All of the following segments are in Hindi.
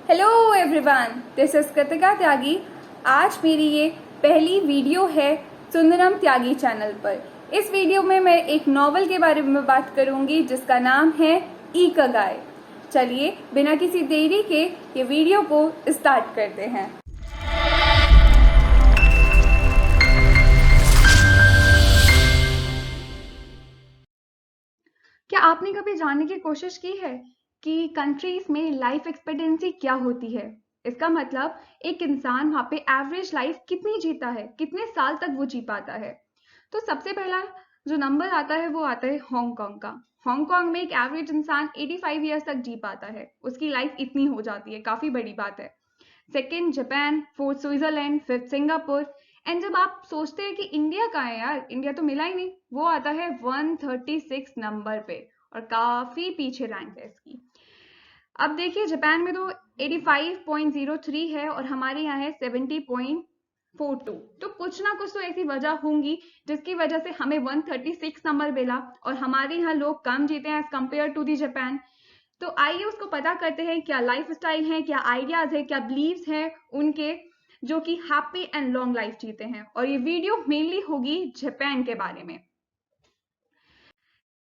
Hello everyone, this is Kritika Tyagi. आज मेरी ये पहली वीडियो है सुंदरम त्यागी चैनल पर। इस वीडियो में मैं एक नॉवल के बारे में बात करूंगी जिसका नाम है इकिगाई। चलिए बिना किसी देरी के ये वीडियो को स्टार्ट करते हैं। क्या आपने कभी जानने की कोशिश की है कि कंट्रीज में लाइफ एक्सपेक्टेंसी क्या होती है? इसका मतलब एक इंसान वहां पे एवरेज लाइफ कितनी जीता है, कितने साल तक वो जी पाता है। तो सबसे पहला जो नंबर आता है वो आता है हांगकांग का। हांगकांग में एक एवरेज इंसान 85 ईयर्स तक जी पाता है, उसकी लाइफ इतनी हो जाती है, काफी बड़ी बात है। Second Japan, fourth Switzerland, fifth Singapore. And जब आप सोचते हैं कि इंडिया कहाँ है यार, इंडिया तो मिला ही नहीं, वो आता है 136 नंबर पे और काफी पीछे रैंक है इसकी। अब देखिए जापान में तो 85.03 है और हमारे यहाँ है 70.42। तो कुछ ना कुछ तो ऐसी वजह होंगी जिसकी वजह से हमें 136 नंबर मिला और हमारे यहाँ लोग कम जीते हैं as compare to the Japan. तो आइए उसको पता करते हैं, क्या लाइफ स्टाइल है, क्या आइडियाज है, क्या बिलीव्स हैं उनके जो कि हैप्पी एंड लॉन्ग लाइफ जीते हैं। और ये वीडियो मेनली होगी जापान के बारे में।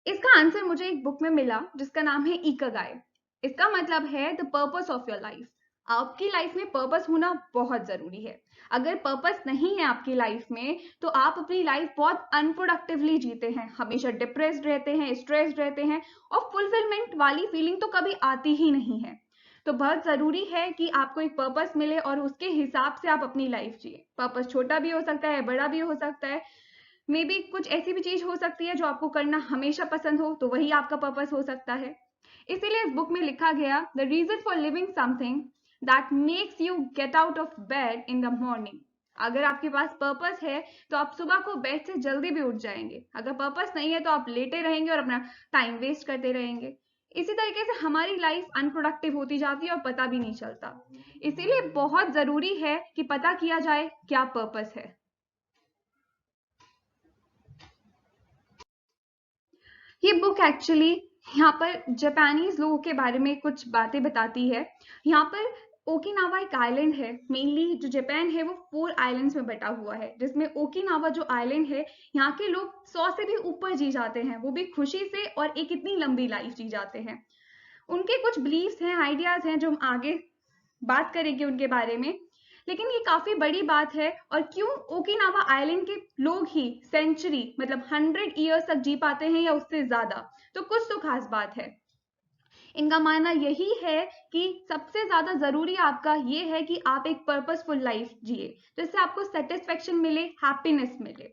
इसका आंसर मुझे एक बुक में मिला जिसका नाम है इकिगाई। इसका मतलब है the purpose of your life. आपकी लाइफ में पर्पस होना बहुत जरूरी है। अगर पर्पस नहीं है आपकी लाइफ में तो आप अपनी लाइफ बहुत अनप्रोडक्टिवली जीते हैं, हमेशा डिप्रेस्ड रहते हैं, स्ट्रेस्ड रहते हैं और फुलफिलमेंट वाली फीलिंग तो कभी आती ही नहीं है। तो बहुत जरूरी है कि आपको एक पर्पस मिले और उसके हिसाब से आप अपनी लाइफ जिए। पर्पस छोटा भी हो सकता है, बड़ा भी हो सकता है। मे बी कुछ ऐसी भी चीज हो सकती है जो आपको करना हमेशा पसंद हो, तो वही आपका पर्पस हो सकता है। इसीलिए इस बुक में लिखा गया, the reason for living something that makes you get out of bed in the morning. अगर आपके पास पर्पस है तो आप सुबह को बेड से जल्दी भी उठ जाएंगे। अगर पर्पस नहीं है तो आप लेटे रहेंगे और अपना टाइम वेस्ट करते रहेंगे। इसी तरीके से हमारी लाइफ अनप्रोडक्टिव होती जाती है और पता भी नहीं चलता। इसीलिए बहुत जरूरी है कि पता किया जाए क्या पर्पस है। ये बुक एक्चुअली यहाँ पर जापानीज लोगों के बारे में कुछ बातें बताती है। यहाँ पर ओकिनावा एक आइलैंड है। मेनली जो जापान है वो 4 आइलैंड्स में बटा हुआ है, जिसमें ओकिनावा जो आइलैंड है यहाँ के लोग 100 से भी ऊपर जी जाते हैं, वो भी खुशी से, और एक इतनी लंबी लाइफ जी जाते हैं। उनके कुछ बिलीव्स हैं, आइडियाज हैं जो हम आगे बात करेंगे उनके बारे में। लेकिन ये काफी बड़ी बात है। और क्यों ओकिनावा आइलैंड के लोग ही सेंचुरी मतलब 100 ईयर्स तक जी पाते हैं या उससे ज्यादा, तो कुछ तो खास बात है। इनका मानना यही है कि सबसे ज्यादा जरूरी आपका ये है कि आप एक पर्पसफुल लाइफ जिए जिससे आपको सेटिस्फेक्शन मिले, हैप्पीनेस मिले।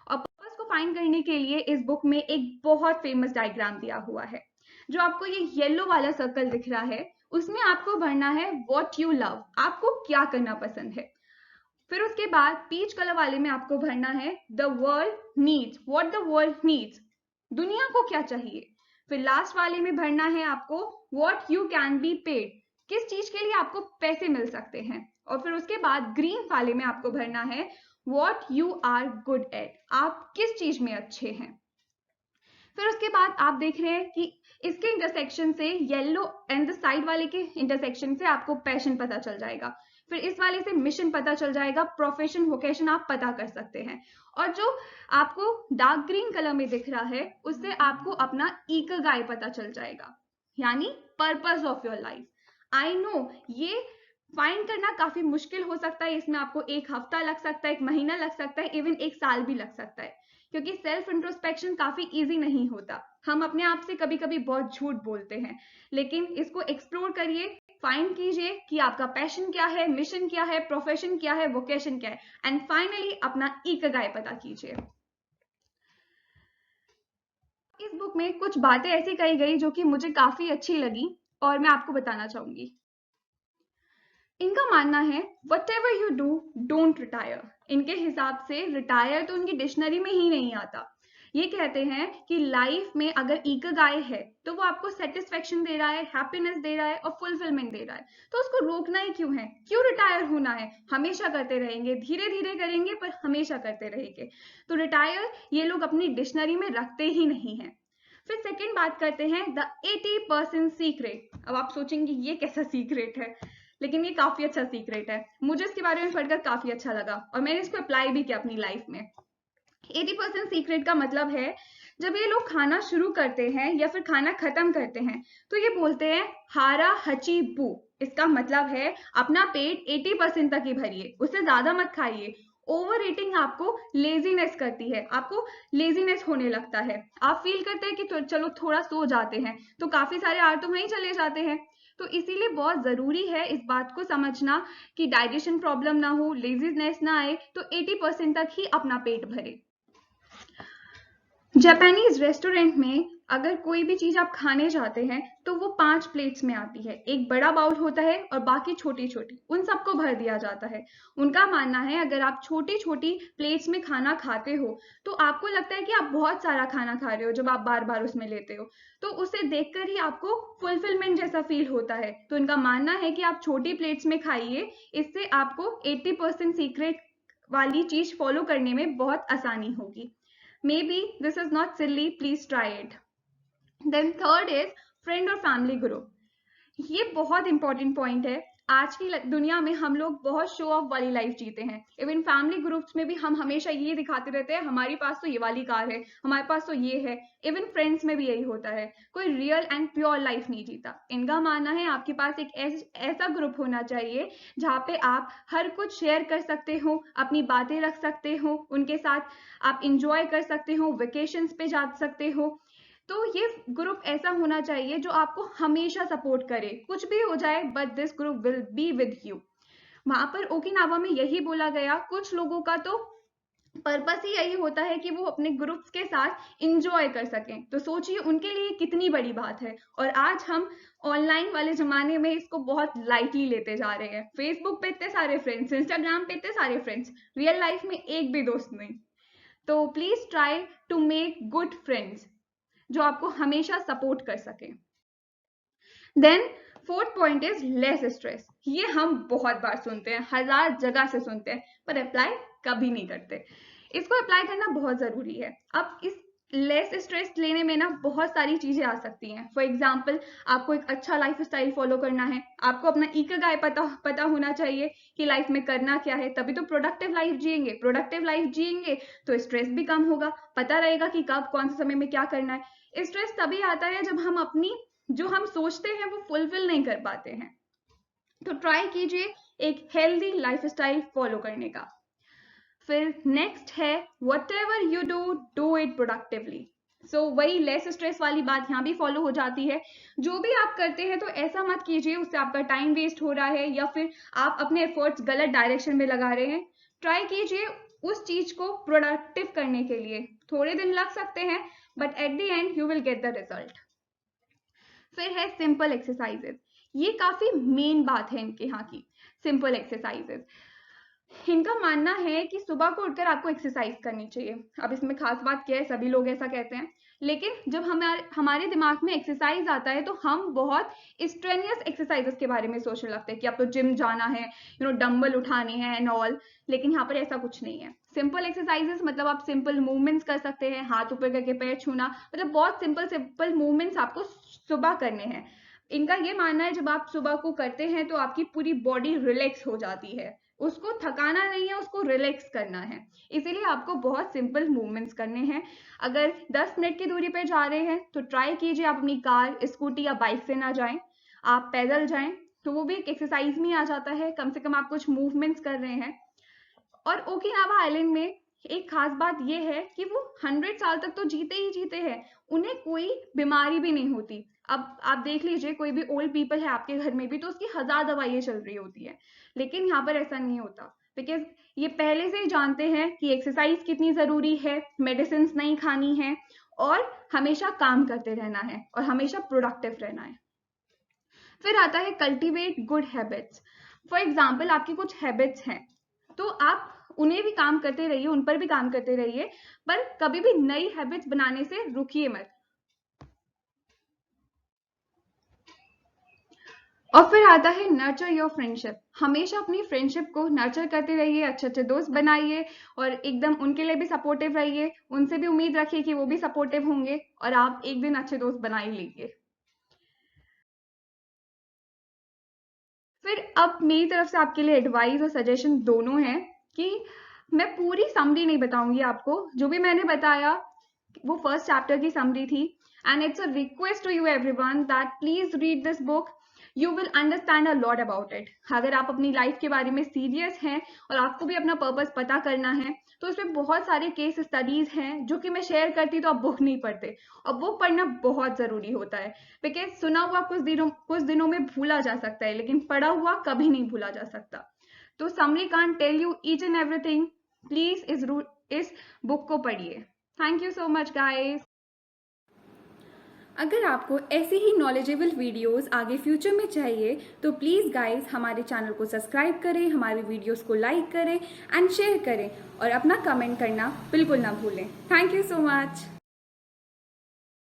और पर्पस को फाइंड करने के लिए इस बुक में एक बहुत फेमस डायग्राम दिया हुआ है। जो आपको ये येलो वाला सर्कल दिख रहा है उसमें आपको भरना है व्हाट यू लव, आपको क्या करना पसंद है। फिर उसके बाद पीच कलर वाले में आपको भरना है the world needs, what the world needs, दुनिया को क्या चाहिए। फिर लास्ट वाले में भरना है आपको what you can be paid, किस चीज के लिए आपको पैसे मिल सकते हैं। और फिर उसके बाद ग्रीन वाले में आपको भरना है what you are good at, आप किस चीज में अच्छे हैं। फिर उसके बाद आप देख रहे हैं कि इसके इंटरसेक्शन से येलो एंड द साइड वाले के इंटरसेक्शन से आपको पैशन पता चल जाएगा। फिर इस वाले से मिशन पता चल जाएगा, प्रोफेशन वोकेशन आप पता कर सकते हैं। और जो आपको डार्क ग्रीन कलर में दिख रहा है उससे आपको अपना इकिगाई पता चल जाएगा, यानी purpose of your life. I know ये फाइंड करना काफी मुश्किल हो सकता है, इसमें आपको एक हफ्ता लग सकता है, एक महीना लग सकता है, इवन एक साल भी लग सकता है, क्योंकि सेल्फ इंट्रोस्पेक्शन काफी इजी नहीं होता। हम अपने आप से कभी कभी बहुत झूठ बोलते हैं। लेकिन इसको एक्सप्लोर करिए, फाइंड कीजिए कि आपका पैशन क्या है, मिशन क्या है, प्रोफेशन क्या है, वोकेशन क्या है, एंड फाइनली अपना इकिगाई पता कीजिए। इस बुक में कुछ बातें ऐसी कही गई जो कि मुझे काफी अच्छी लगी और मैं आपको बताना चाहूंगी। इनका मानना है what ever you do don't retire. इनके हिसाब से रिटायर तो उनकी डिक्शनरी में ही नहीं आता। ये कहते हैं कि लाइफ में अगर इकिगाई है तो वो आपको सेटिस्फेक्शन दे रहा है, हैप्पीनेस दे रहा है और फुलफिलमेंट दे रहा है, तो उसको रोकना ही क्यों है, क्यों रिटायर होना है। हमेशा करते रहेंगे, धीरे धीरे करेंगे पर हमेशा करते रहेंगे। तो रिटायर ये लोग अपनी डिक्शनरी में रखते ही नहीं है। फिर सेकंड बात करते हैं द 80% सीक्रेट। अब आप सोचेंगे ये कैसा सीक्रेट है, लेकिन ये काफी अच्छा सीक्रेट है। मुझे इसके बारे में पढ़कर काफी अच्छा लगा और मैंने इसको अप्लाई भी किया अपनी लाइफ में। 80% सीक्रेट का मतलब है जब ये लोग खाना शुरू करते हैं या फिर खाना खत्म करते हैं तो ये बोलते हैं हारा हची बू। इसका मतलब है अपना पेट 80% तक ही भरिए, उससे ज्यादा मत खाइए। ओवर ईटिंग आपको लेजीनेस करती है, आपको लेजीनेस होने लगता है, आप फील करते हैं कि चलो थोड़ा सो जाते हैं तो काफी सारे आर तो वहीं चले जाते हैं। तो इसीलिए बहुत जरूरी है इस बात को समझना कि डाइजेशन प्रॉब्लम ना हो, लेजीनेस ना आए, तो 80% तक ही अपना पेट भरे। जापानीज रेस्टोरेंट में अगर कोई भी चीज आप खाने जाते हैं तो वो 5 प्लेट्स में आती है। एक बड़ा बाउल होता है और बाकी छोटी छोटी, उन सबको भर दिया जाता है। उनका मानना है अगर आप छोटी छोटी प्लेट्स में खाना खाते हो तो आपको लगता है कि आप बहुत सारा खाना खा रहे हो जब आप बार बार उसमें लेते हो, तो उसे देखकर ही आपको फुलफिलमेंट जैसा फील होता है। तो उनका मानना है कि आप छोटी प्लेट्स में खाइए, इससे आपको 80% सीक्रेट वाली चीज फॉलो करने में बहुत आसानी होगी। Maybe this is not silly, please try it. Then third is friend और family group. ये बहुत इंपॉर्टेंट पॉइंट है। आज की दुनिया में हम लोग बहुत शो ऑफ वाली लाइफ जीते हैं। इवन फैमिली ग्रुप्स में भी हम हमेशा ये दिखाते रहते हैं हमारे पास तो ये वाली कार है, हमारे पास तो ये है। इवन फ्रेंड्स में भी यही होता है, कोई रियल एंड प्योर लाइफ नहीं जीता। इनका मानना है आपके पास एक ऐसा ग्रुप होना चाहिए जहाँ पे आप हर कुछ शेयर कर सकते हो, अपनी बातें रख सकते हो, उनके साथ आप इंजॉय कर सकते हो, वेकेशंस पे जा सकते हो। तो ये ग्रुप ऐसा होना चाहिए जो आपको हमेशा सपोर्ट करे, कुछ भी हो जाए, but this group will be with you. वहां पर ओकिनावा में यही बोला गया। कुछ लोगों का तो पर्पस ही यही होता है कि वो अपने ग्रुप्स के साथ इंजॉय कर सकें, तो सोचिए उनके लिए कितनी बड़ी बात है। और आज हम ऑनलाइन वाले जमाने में इसको बहुत लाइटली लेते जा रहे हैं। फेसबुक पे इतने सारे फ्रेंड्स, इंस्टाग्राम पे इतने सारे फ्रेंड्स, रियल लाइफ में एक भी दोस्त नहीं। तो please try to make good friends जो आपको हमेशा सपोर्ट कर सके। Then fourth point is less stress. ये हम बहुत बार सुनते हैं, 1000 जगह से सुनते हैं, पर अप्लाई कभी नहीं करते। इसको अप्लाई करना बहुत जरूरी है। अब इस लेस स्ट्रेस लेने में ना बहुत सारी चीजें आ सकती हैं। फॉर एग्जाम्पल, आपको एक अच्छा लाइफ स्टाइल फॉलो करना है, आपको अपना इकिगाई पता होना चाहिए कि लाइफ में करना क्या है, तभी तो प्रोडक्टिव लाइफ जिएंगे। प्रोडक्टिव लाइफ जिएंगे तो स्ट्रेस भी कम होगा, पता रहेगा कि कब कौन से समय में क्या करना है। स्ट्रेस तभी आता है जब हम अपनी जो हम सोचते हैं वो फुलफिल नहीं कर पाते हैं। तो ट्राई कीजिए एक हेल्दी लाइफस्टाइल फॉलो करने का। फिर नेक्स्ट है whatever you do it productively. So वही लेस स्ट्रेस वाली बात यहाँ भी फॉलो हो जाती है। जो भी आप करते हैं तो ऐसा मत कीजिए उससे आपका टाइम वेस्ट हो रहा है या फिर आप अपने एफर्ट्स गलत डायरेक्शन में लगा रहे हैं। ट्राई कीजिए उस चीज को प्रोडक्टिव करने के लिए। थोड़े दिन लग सकते हैं but at the end you will get the result. फिर है सिंपल एक्सरसाइजेस। ये काफी मेन बात है इनके यहाँ की। सिंपल एक्सरसाइजेस, इनका मानना है कि सुबह को उठकर आपको एक्सरसाइज करनी चाहिए। अब इसमें खास बात क्या है, सभी लोग ऐसा कहते हैं, लेकिन जब हमारे दिमाग में एक्सरसाइज आता है तो हम बहुत स्ट्रेनियस एक्सरसाइजेस के बारे में सोचने लगते हैं कि अब तो जिम जाना है, डंबल उठाने हैं एंड ऑल। लेकिन यहाँ पर ऐसा कुछ नहीं है। सिंपल एक्सरसाइजेस मतलब आप सिंपल मूवमेंट्स कर सकते हैं, हाथ ऊपर करके पैर छूना, मतलब बहुत सिंपल सिंपल मूवमेंट्स आपको सुबह करने हैं। इनका ये मानना है जब आप सुबह को करते हैं तो आपकी पूरी बॉडी रिलैक्स हो जाती है। उसको थकाना नहीं है, उसको रिलैक्स करना है। इसीलिए आपको बहुत सिंपल मूवमेंट्स करने हैं। अगर 10 मिनट की दूरी पर जा रहे हैं तो ट्राई कीजिए आप अपनी कार, स्कूटी या बाइक से ना जाएं, आप पैदल जाएं, तो वो भी एक एक्सरसाइज में आ जाता है। कम से कम आप कुछ मूवमेंट्स कर रहे हैं। और ओकिनावा आइलैंड में एक खास बात यह है कि वो 100 साल तक तो जीते ही जीते हैं, उन्हें कोई बीमारी भी नहीं होती। अब आप देख लीजिए कोई भी ओल्ड पीपल है आपके घर में भी तो उसकी 1000 दवाइयां चल रही होती है, लेकिन यहाँ पर ऐसा नहीं होता बिकॉज ये पहले से ही जानते हैं कि एक्सरसाइज कितनी जरूरी है, मेडिसिन नहीं खानी है और हमेशा काम करते रहना है और हमेशा प्रोडक्टिव रहना है। फिर आता है cultivate good habits. For example, आपकी कुछ हैबिट्स हैं तो आप उन्हें भी काम करते रहिए, उन पर भी काम करते रहिए, पर कभी भी नई हैबिट्स बनाने से रुकिए मत। और फिर आता है नर्चर योर फ्रेंडशिप। हमेशा अपनी फ्रेंडशिप को नर्चर करते रहिए, अच्छे अच्छे दोस्त बनाइए और एकदम उनके लिए भी सपोर्टिव रहिए। उनसे भी उम्मीद रखिए कि वो भी सपोर्टिव होंगे और आप एक दिन अच्छे दोस्त बना ही लेंगे। फिर अब मेरी तरफ से आपके लिए एडवाइस और सजेशन दोनों हैं कि मैं पूरी समरी नहीं बताऊंगी आपको, जो भी मैंने बताया वो फर्स्ट चैप्टर की समरी थी। And it's a request to you everyone that please read this book, you will understand a lot about it. अगर आप अपनी लाइफ के बारे में सीरियस हैं और आपको भी अपना पर्पस पता करना है तो उसमें बहुत सारे केस स्टडीज हैं जो कि मैं शेयर करती तो आप बुक नहीं पढ़ते, और बुक पढ़ना बहुत जरूरी होता है। बिकॉज सुना हुआ कुछ दिनों में भूला जा सकता है, लेकिन पढ़ा हुआ कभी नहीं भूला जा सकता। तो summary can't tell you each and everything. Please इस बुक को पढ़िए। Thank you so much guys. अगर आपको ऐसे ही नॉलेजेबल वीडियोस आगे फ्यूचर में चाहिए तो प्लीज़ गाइस हमारे चैनल को सब्सक्राइब करें, हमारे वीडियोस को लाइक करें एंड शेयर करें और अपना कमेंट करना बिल्कुल ना भूलें। Thank you so much.